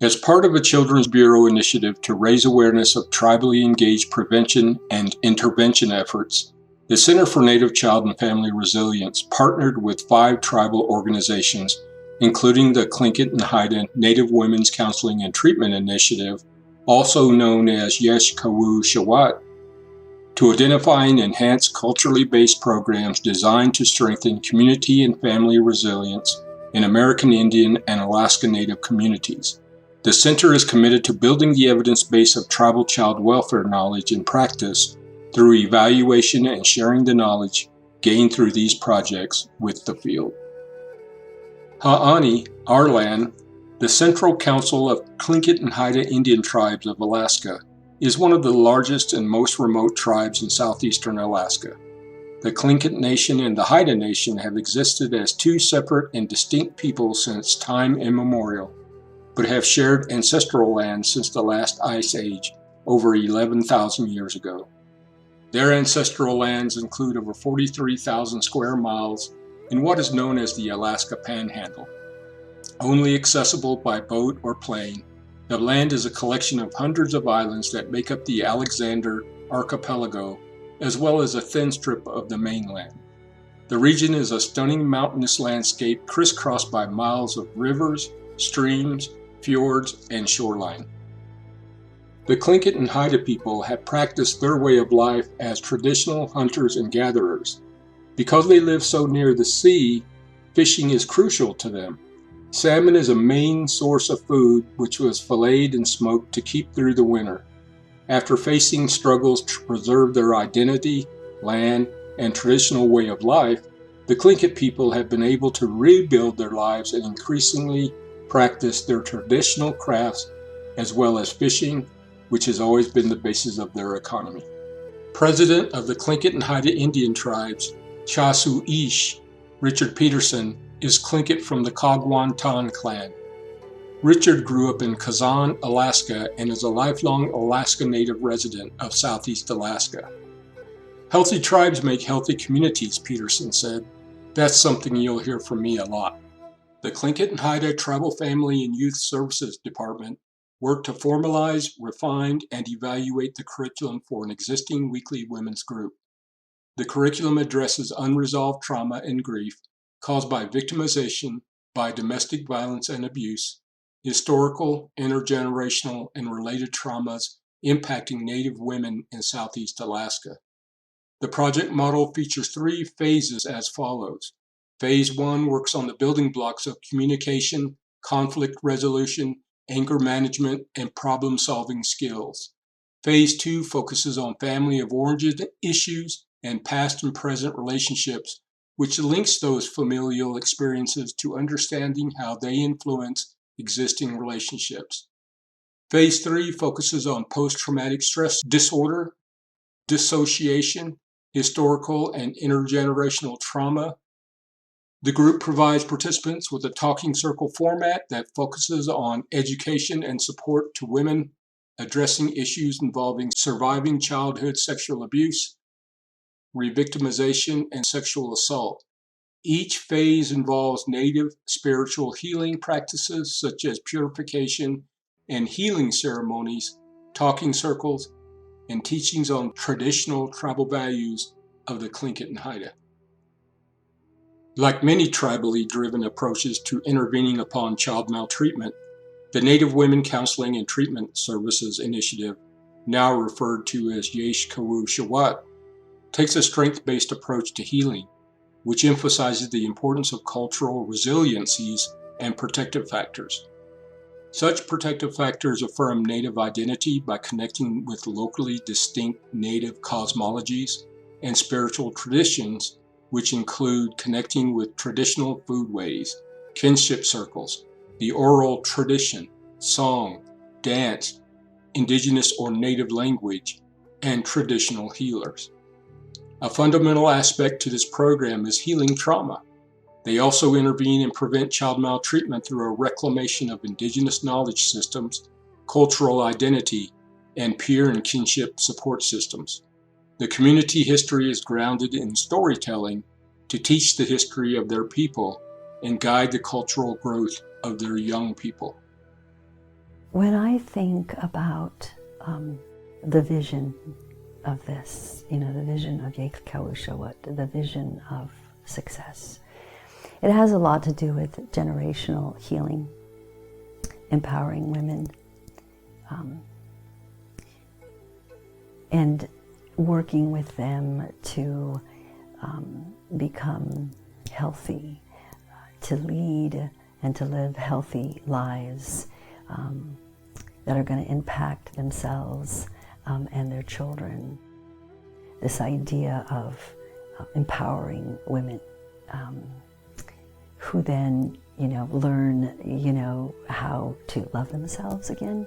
As part of a Children's Bureau initiative to raise awareness of tribally engaged prevention and intervention efforts, the Center for Native Child and Family Resilience partnered with 5 tribal organizations, including the Tlingit and Haida Native Women's Counseling and Treatment Initiative, also known as Yéil Koowú Shaawát, to identify and enhance culturally based programs designed to strengthen community and family resilience in American Indian and Alaska Native communities. The Center is committed to building the evidence base of tribal child welfare knowledge and practice through evaluation and sharing the knowledge gained through these projects with the field. Ha'ani, our land, the Central Council of Tlingit and Haida Indian Tribes of Alaska, is one of the largest and most remote tribes in southeastern Alaska. The Tlingit Nation and the Haida Nation have existed as 2 separate and distinct peoples since time immemorial, but have shared ancestral land since the last ice age, over 11,000 years ago. Their ancestral lands include over 43,000 square miles in what is known as the Alaska Panhandle. Only accessible by boat or plane, the land is a collection of hundreds of islands that make up the Alexander Archipelago, as well as a thin strip of the mainland. The region is a stunning mountainous landscape crisscrossed by miles of rivers, streams, fjords, and shoreline. The Tlingit and Haida people have practiced their way of life as traditional hunters and gatherers. Because they live so near the sea, fishing is crucial to them. Salmon is a main source of food, which was filleted and smoked to keep through the winter. After facing struggles to preserve their identity, land, and traditional way of life, the Tlingit people have been able to rebuild their lives and increasingly practice their traditional crafts as well as fishing, which has always been the basis of their economy. President of the Tlingit and Haida Indian Tribes, TFYS, Richard Peterson, is Tlingit from the Kagwantan clan. Richard grew up in Kazan, Alaska, and is a lifelong Alaska Native resident of Southeast Alaska. Healthy tribes make healthy communities, Peterson said. That's something you'll hear from me a lot. The Tlingit and Haida Tribal Family and Youth Services Department worked to formalize, refine, and evaluate the curriculum for an existing weekly women's group. The curriculum addresses unresolved trauma and grief caused by victimization, by domestic violence and abuse, historical, intergenerational, and related traumas impacting Native women in Southeast Alaska. The project model features 3 phases as follows. Phase 1 works on the building blocks of communication, conflict resolution, anger management, and problem-solving skills. Phase 2 focuses on family of origin issues and past and present relationships, which links those familial experiences to understanding how they influence existing relationships. Phase 3 focuses on post-traumatic stress disorder, dissociation, historical and intergenerational trauma. The group provides participants with a talking circle format that focuses on education and support to women addressing issues involving surviving childhood sexual abuse, re-victimization, and sexual assault. Each phase involves Native spiritual healing practices such as purification and healing ceremonies, talking circles, and teachings on traditional tribal values of the Tlingit and Haida. Like many tribally driven approaches to intervening upon child maltreatment, the Native Women Counseling and Treatment Services Initiative, now referred to as Yéil Koowú Shaawát, takes a strength-based approach to healing, which emphasizes the importance of cultural resiliencies and protective factors. Such protective factors affirm Native identity by connecting with locally distinct Native cosmologies and spiritual traditions, which include connecting with traditional foodways, kinship circles, the oral tradition, song, dance, indigenous or native language, and traditional healers. A fundamental aspect to this program is healing trauma. They also intervene and prevent child maltreatment through a reclamation of indigenous knowledge systems, cultural identity, and peer and kinship support systems. The community history is grounded in storytelling to teach the history of their people and guide the cultural growth of their young people. When I think about the vision of this, the vision of Yéil Koowú Shaawát, the vision of success, it has a lot to do with generational healing, empowering women, and working with them to become healthy, to lead and to live healthy lives that are going to impact themselves and their children. This idea of empowering women who then, learn, how to love themselves again,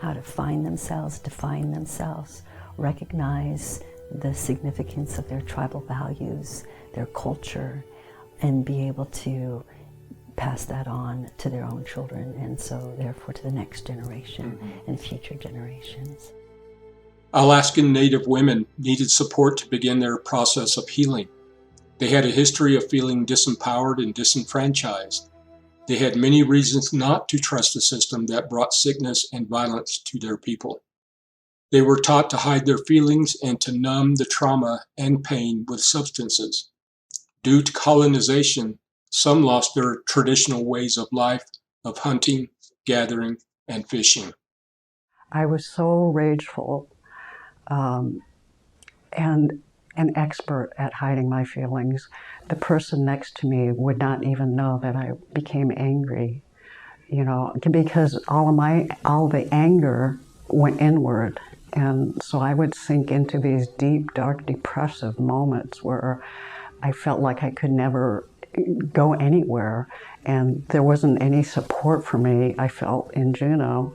how to find themselves, define themselves, recognize the significance of their tribal values, their culture, and be able to pass that on to their own children, and so therefore to the next generation and future generations. Alaskan Native women needed support to begin their process of healing. They had a history of feeling disempowered and disenfranchised. They had many reasons not to trust a system that brought sickness and violence to their people. They were taught to hide their feelings and to numb the trauma and pain with substances. Due to colonization, some lost their traditional ways of life, of hunting, gathering, and fishing. I was so rageful and an expert at hiding my feelings. The person next to me would not even know that I became angry, because all the anger went inward. And so I would sink into these deep, dark, depressive moments where I felt like I could never go anywhere, and there wasn't any support for me, I felt, in Juneau.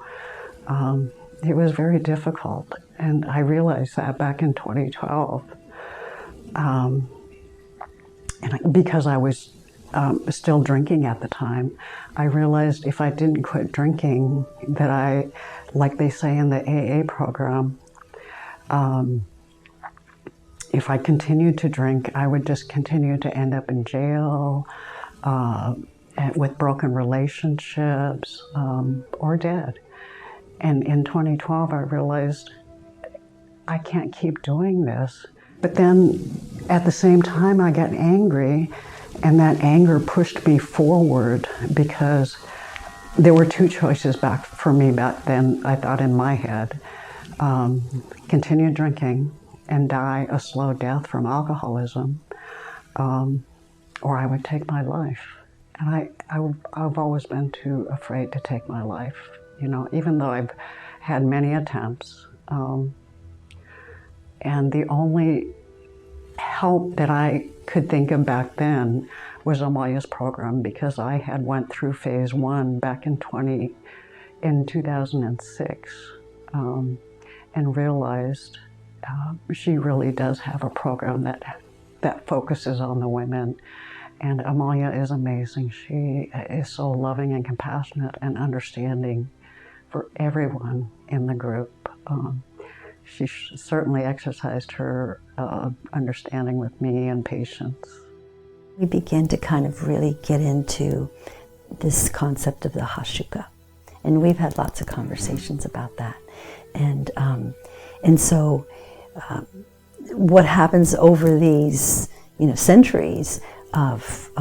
It was very difficult, and I realized that back in 2012. And because I was still drinking at the time, I realized if I didn't quit drinking, that I, like they say in the AA program, if I continued to drink, I would just continue to end up in jail, with broken relationships, or dead. And in 2012, I realized I can't keep doing this. But then at the same time, I got angry, and that anger pushed me forward, because there were two choices for me back then, I thought, in my head. Continue drinking and die a slow death from alcoholism, or I would take my life. And I've always been too afraid to take my life, even though I've had many attempts. And the only help that I could think of back then was Amaya's program, because I had went through phase 1 back in 2006, and realized she really does have a program that focuses on the women. And Amaya is amazing. She is so loving and compassionate and understanding for everyone in the group. She certainly exercised her understanding with me and patience. We begin to kind of really get into this concept of the Hashuka. And we've had lots of conversations about that. And so what happens over these, centuries of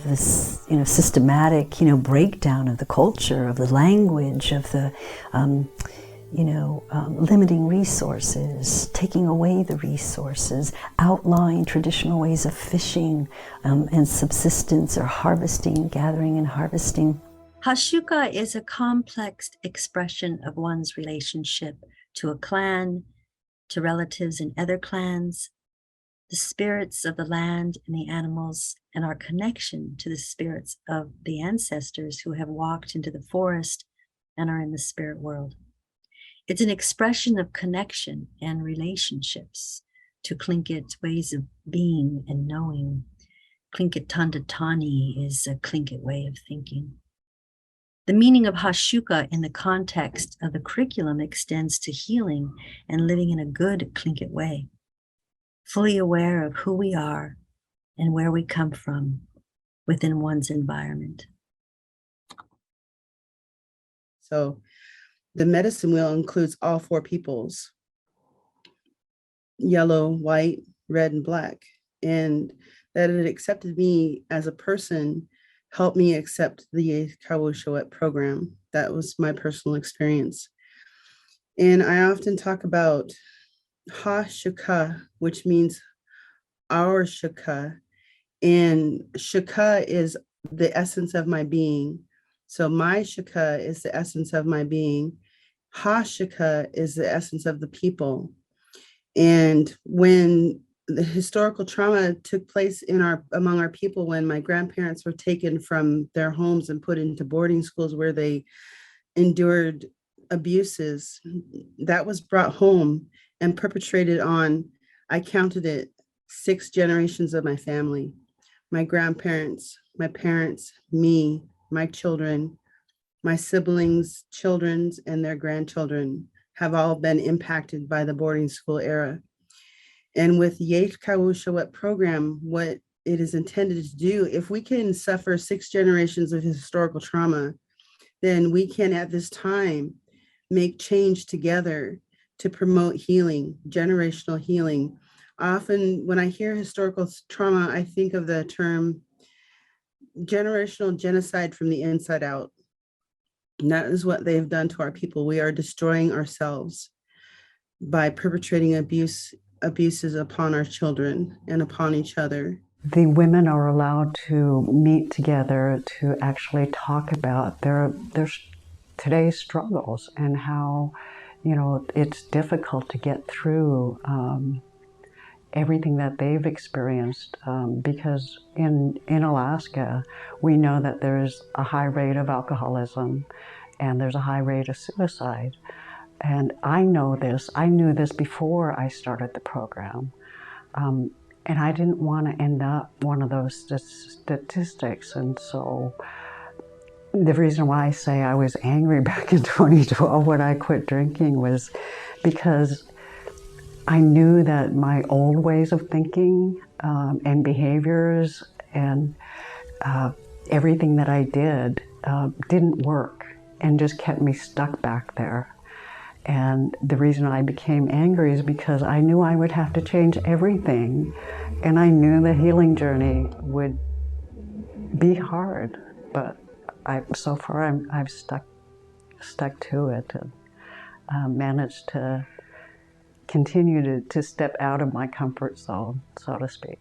this, systematic, breakdown of the culture, of the language, of the, limiting resources, taking away the resources, outlawing traditional ways of fishing and subsistence, or harvesting, gathering and harvesting. Hashuka is a complex expression of one's relationship to a clan, to relatives in other clans, the spirits of the land and the animals, and our connection to the spirits of the ancestors who have walked into the forest and are in the spirit world. It's an expression of connection and relationships to Tlingit ways of being and knowing. Tlingit Tandatani is a Tlingit way of thinking. The meaning of Hashuka in the context of the curriculum extends to healing and living in a good Tlingit way, fully aware of who we are and where we come from within one's environment. So the medicine wheel includes all 4 peoples: yellow, white, red, and black. And that it accepted me as a person helped me accept the Yéil Koowú Shaawát program. That was my personal experience. And I often talk about Ha Shaka, which means our Shaka. And Shaka is the essence of my being. So my Shaka is the essence of my being. Ha Shaka is the essence of the people. And when the historical trauma took place among our people, when my grandparents were taken from their homes and put into boarding schools where they endured abuses, that was brought home and perpetrated on, I counted it, 6 generations of my family: my grandparents, my parents, me, my children, my siblings, children's, and their grandchildren have all been impacted by the boarding school era. And with Yéil Koowú Shaawát program, what it is intended to do, if we can suffer 6 generations of historical trauma, then we can at this time make change together to promote healing, generational healing. Often when I hear historical trauma, I think of the term generational genocide from the inside out. And that is what they have done to our people. We are destroying ourselves by perpetrating abuses upon our children and upon each other. The women are allowed to meet together to actually talk about their today's struggles and how, it's difficult to get through everything that they've experienced, because in Alaska, we know that there's a high rate of alcoholism and there's a high rate of suicide. And I knew this before I started the program. And I didn't want to end up one of those statistics. And so the reason why I say I was angry back in 2012 when I quit drinking was because I knew that my old ways of thinking and behaviors and everything that I did didn't work and just kept me stuck back there. And the reason I became angry is because I knew I would have to change everything. And I knew the healing journey would be hard, but so far I've stuck to it and managed to continue to step out of my comfort zone, so to speak.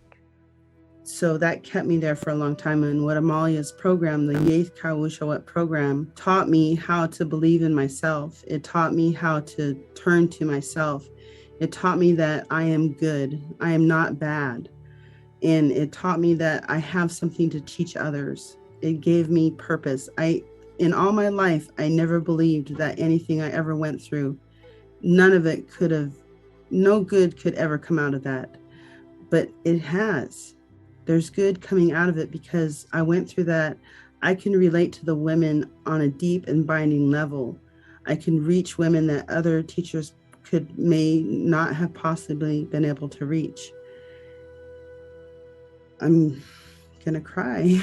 So that kept me there for a long time. And what Amalia's program, the Yéil Koowú Shaawát program, taught me how to believe in myself. It taught me how to turn to myself. It taught me that I am good. I am not bad. And it taught me that I have something to teach others. It gave me purpose. In all my life, I never believed that anything I ever went through, no good could ever come out of that. But it has. There's good coming out of it because I went through that. I can relate to the women on a deep and binding level. I can reach women that other teachers may not have possibly been able to reach. I'm gonna cry.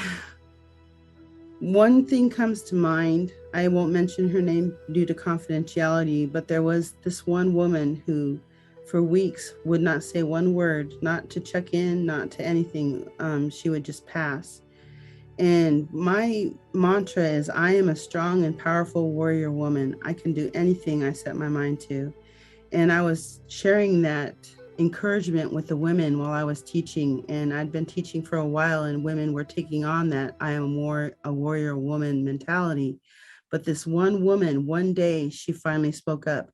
One thing comes to mind. I won't mention her name due to confidentiality, but there was this one woman who for weeks would not say one word, not to check in, not to anything. She would just pass. And my mantra is, I am a strong and powerful warrior woman. I can do anything I set my mind to. And I was sharing that encouragement with the women while I was teaching. And I'd been teaching for a while, and women were taking on that I am a warrior woman mentality. But this one woman, one day, she finally spoke up.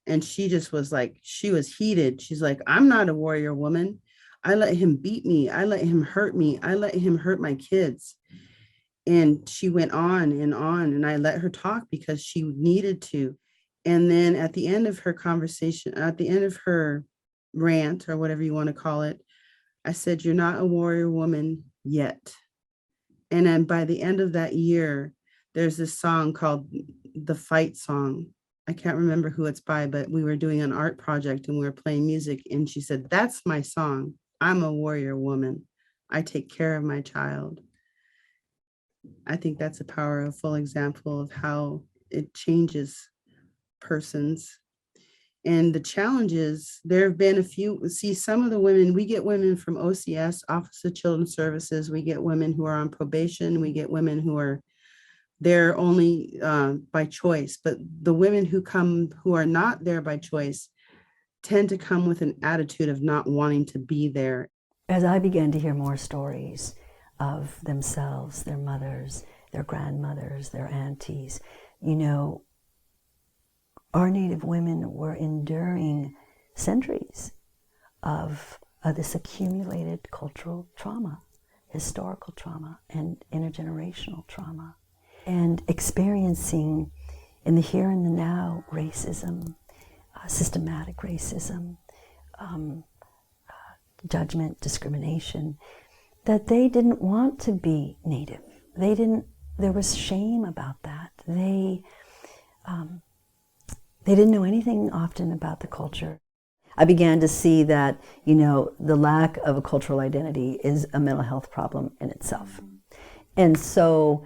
And she just was like, she was heated. She's like, I'm not a warrior woman. I let him beat me. I let him hurt me. I let him hurt my kids. And she went on, and I let her talk because she needed to. And then at the end of her conversation, at the end of her rant, or whatever you want to call it, I said, you're not a warrior woman yet. And then by the end of that year, there's this song called The Fight Song. I can't remember who it's by, but we were doing an art project and we were playing music. And she said, that's my song. I'm a warrior woman. I take care of my child. I think that's a powerful example of how it changes persons. And the challenges, there have been a few, see, some of the women, we get women from OCS, Office of Children's Services, we get women who are on probation, we get women who are there only by choice, but the women who come who are not there by choice tend to come with an attitude of not wanting to be there. As I began to hear more stories of themselves, their mothers, their grandmothers, their aunties, you know, our Native women were enduring centuries of this accumulated cultural trauma, historical trauma, and intergenerational trauma, and experiencing in the here and the now racism, systematic racism, judgment, discrimination, that they didn't want to be Native. There was shame about that. They didn't know anything often about the culture. I began to see that, you know, the lack of a cultural identity is a mental health problem in itself. And so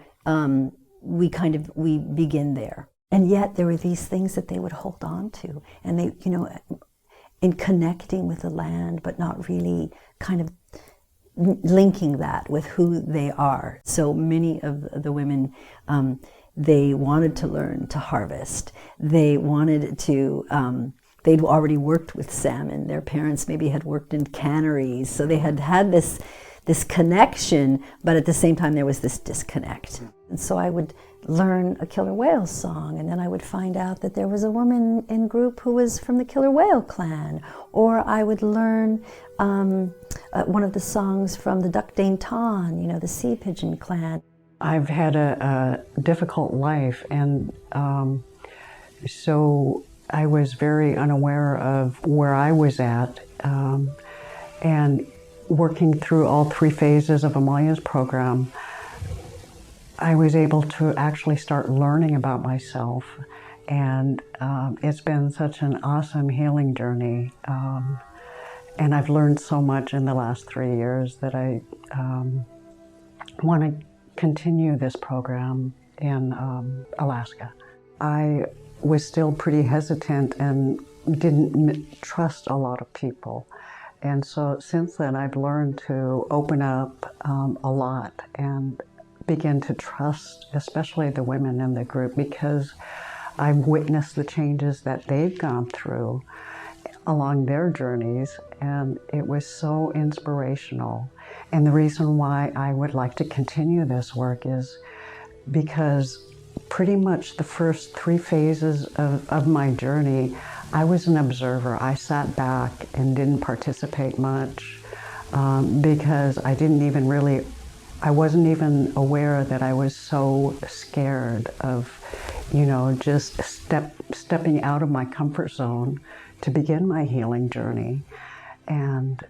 we begin there. And yet there were these things that they would hold on to. And they, you know, in connecting with the land, but not really kind of linking that with who they are. So many of the women, they wanted to learn to harvest. They wanted to, they'd already worked with salmon. Their parents maybe had worked in canneries. So they had had this connection, but at the same time there was this disconnect. And so I would learn a killer whale song, and then I would find out that there was a woman in group who was from the killer whale clan. Or I would learn one of the songs from the Duck Dane Ton, you know, the sea pigeon clan. I've had a difficult life, and so I was very unaware of where I was at, and working through all 3 phases of Amalia's program, I was able to actually start learning about myself, and it's been such an awesome healing journey, and I've learned so much in the last 3 years that I want to continue this program in Alaska. I was still pretty hesitant and didn't trust a lot of people. And so since then, I've learned to open up a lot and begin to trust, especially the women in the group, because I've witnessed the changes that they've gone through along their journeys, and it was so inspirational. And the reason why I would like to continue this work is because pretty much the first 3 phases of my journey, I was an observer. I sat back and didn't participate much because I wasn't even aware that I was so scared of, you know, just stepping out of my comfort zone to begin my healing journey. And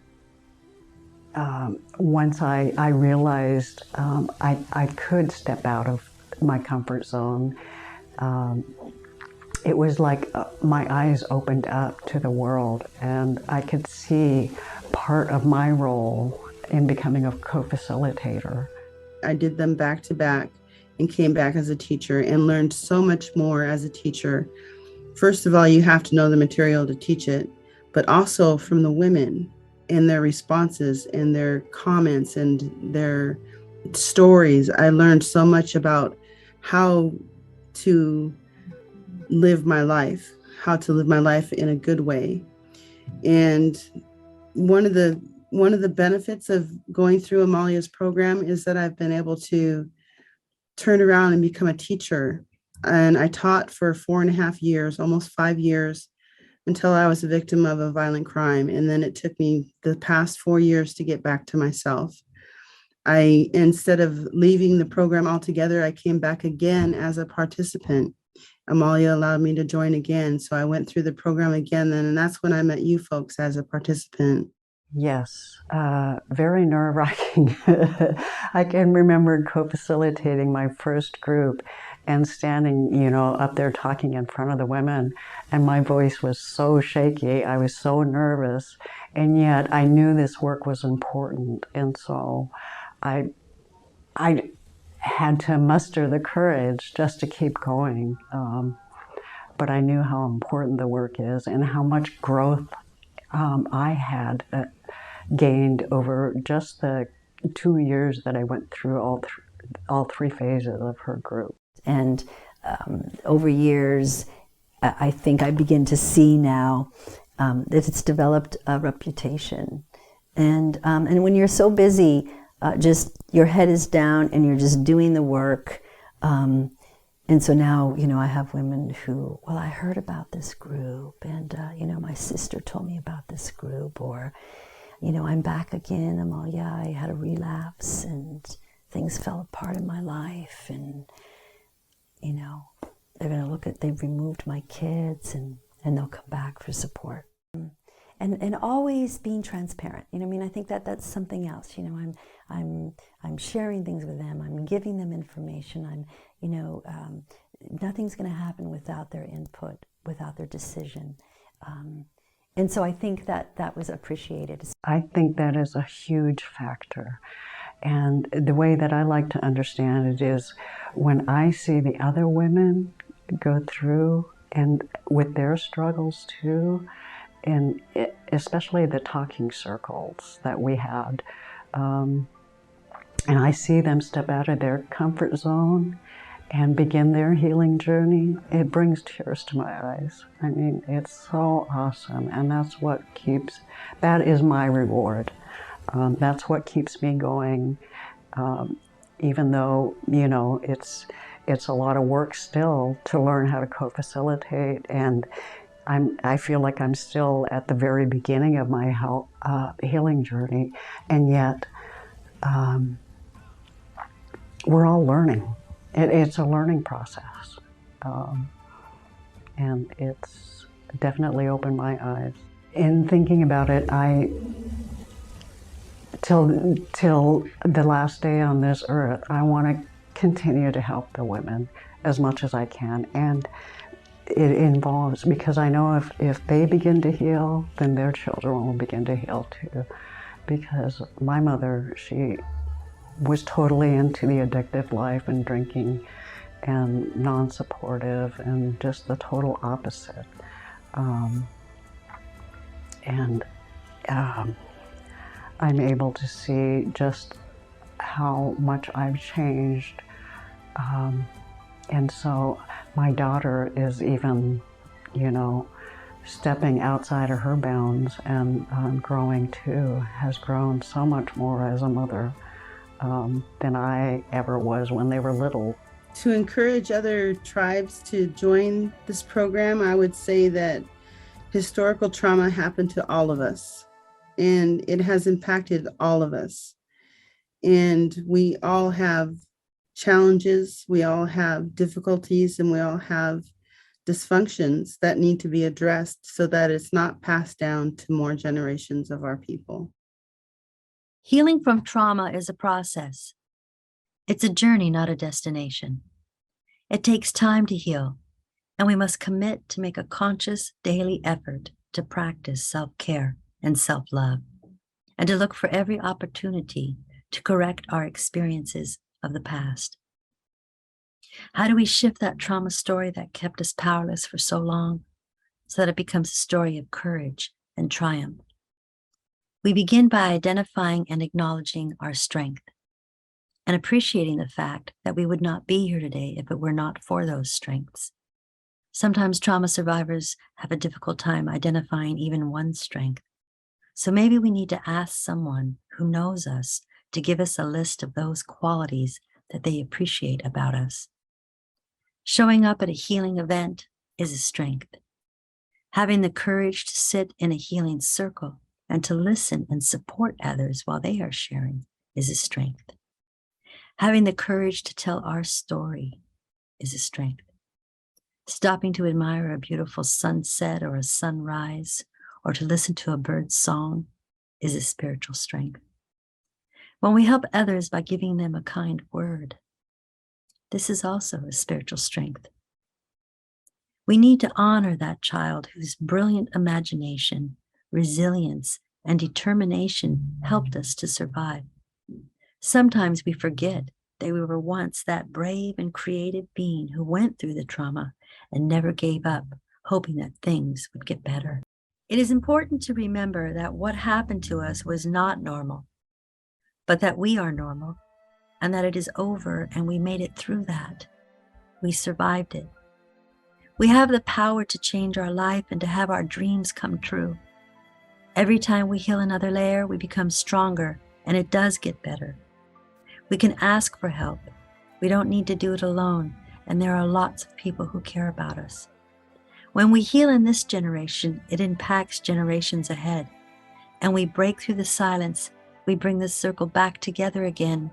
once I realized I could step out of my comfort zone, it was like my eyes opened up to the world, and I could see part of my role in becoming a co-facilitator. I did them back to back and came back as a teacher and learned so much more as a teacher. First of all, you have to know the material to teach it, but also from the women and their responses and their comments and their stories. I learned so much about how to live my life, in a good way. And one of the benefits of going through Amalia's program is that I've been able to turn around and become a teacher. And I taught for 4.5 years, almost 5 years, until I was a victim of a violent crime. And then it took me the past 4 years to get back to myself. Instead of leaving the program altogether, I came back again as a participant. Amalia allowed me to join again. So I went through the program again then, and that's when I met you folks as a participant. Yes, very nerve-wracking. I can remember co-facilitating my first group and standing, you know, up there talking in front of the women, and my voice was so shaky. I was so nervous, and yet I knew this work was important. And so I had to muster the courage just to keep going. But I knew how important the work is and how much growth I had gained over just the 2 years that I went through all three phases of her group. And over years, I think I begin to see now that it's developed a reputation. And when you're so busy, just your head is down and you're just doing the work. And so now, I have women who, well, I heard about this group, and, my sister told me about this group, or, I'm back again. I'm all, yeah, I had a relapse and things fell apart in my life. And, they're going to look at, they've removed my kids, and they'll come back for support. And always being transparent. I think that's something else. I'm sharing things with them. I'm giving them information. Nothing's going to happen without their input, without their decision. And so I think that was appreciated. I think that is a huge factor. And the way that I like to understand it is when I see the other women go through and with their struggles too, and especially the talking circles that we had, and I see them step out of their comfort zone and begin their healing journey, it brings tears to my eyes. It's so awesome, and that is my reward. That's what keeps me going, even though, it's a lot of work still to learn how to co-facilitate, and I feel like I'm still at the very beginning of my healing journey, and yet we're all learning. It's a learning process, and it's definitely opened my eyes. In thinking about it, till the last day on this earth, I want to continue to help the women as much as I can, and it involves, because I know if they begin to heal, then their children will begin to heal too. Because my mother, she was totally into the addictive life and drinking and non-supportive and just the total opposite. I'm able to see just how much I've changed. And so my daughter is even, stepping outside of her bounds and growing too, has grown so much more as a mother than I ever was when they were little. To encourage other tribes to join this program, I would say that historical trauma happened to all of us, and it has impacted all of us. And we all have challenges, we all have difficulties, and we all have dysfunctions that need to be addressed so that it's not passed down to more generations of our people. Healing from trauma is a process. It's a journey, not a destination. It takes time to heal, and we must commit to make a conscious daily effort to practice self-care and self-love, and to look for every opportunity to correct our experiences of the past. How do we shift that trauma story that kept us powerless for so long so that it becomes a story of courage and triumph? We begin by identifying and acknowledging our strength and appreciating the fact that we would not be here today if it were not for those strengths. Sometimes trauma survivors have a difficult time identifying even one strength. So maybe we need to ask someone who knows us to give us a list of those qualities that they appreciate about us. Showing up at a healing event is a strength. Having the courage to sit in a healing circle and to listen and support others while they are sharing is a strength. Having the courage to tell our story is a strength. Stopping to admire a beautiful sunset or a sunrise, or to listen to a bird's song is a spiritual strength. When we help others by giving them a kind word, this is also a spiritual strength. We need to honor that child whose brilliant imagination, resilience, and determination helped us to survive. Sometimes we forget they were once that brave and creative being who went through the trauma and never gave up, hoping that things would get better. It is important to remember that what happened to us was not normal, but that we are normal, and that it is over and we made it through that. We survived it. We have the power to change our life and to have our dreams come true. Every time we heal another layer, we become stronger, and it does get better. We can ask for help. We don't need to do it alone, and there are lots of people who care about us. When we heal in this generation, it impacts generations ahead, and we break through the silence. We bring the circle back together again,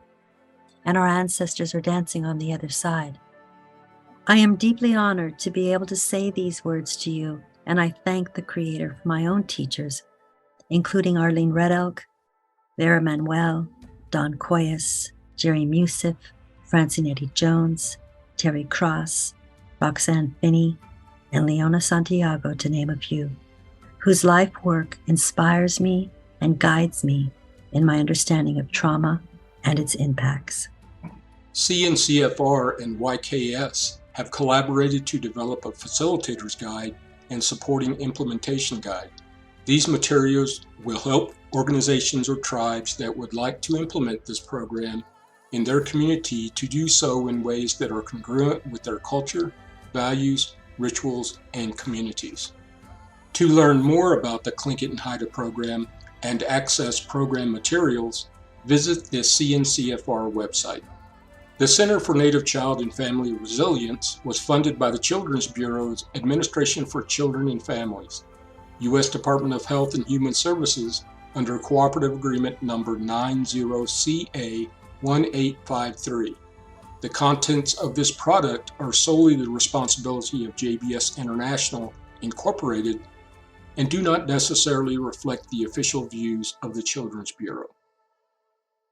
and our ancestors are dancing on the other side. I am deeply honored to be able to say these words to you, and I thank the Creator for my own teachers, including Arlene Red Elk, Vera Manuel, Don Coyes, Jerry Musif, Francinetti Jones, Terry Cross, Roxanne Finney, and Leona Santiago, to name a few, whose life work inspires me and guides me in my understanding of trauma and its impacts. CNCFR and YKS have collaborated to develop a facilitator's guide and supporting implementation guide. These materials will help organizations or tribes that would like to implement this program in their community to do so in ways that are congruent with their culture, values, rituals, and communities. To learn more about the Tlingit and Haida program and access program materials, visit the CNCFR website. The Center for Native Child and Family Resilience was funded by the Children's Bureau's Administration for Children and Families, U.S. Department of Health and Human Services, under Cooperative Agreement Number 90CA1853. The contents of this product are solely the responsibility of JBS International, Incorporated, and do not necessarily reflect the official views of the Children's Bureau.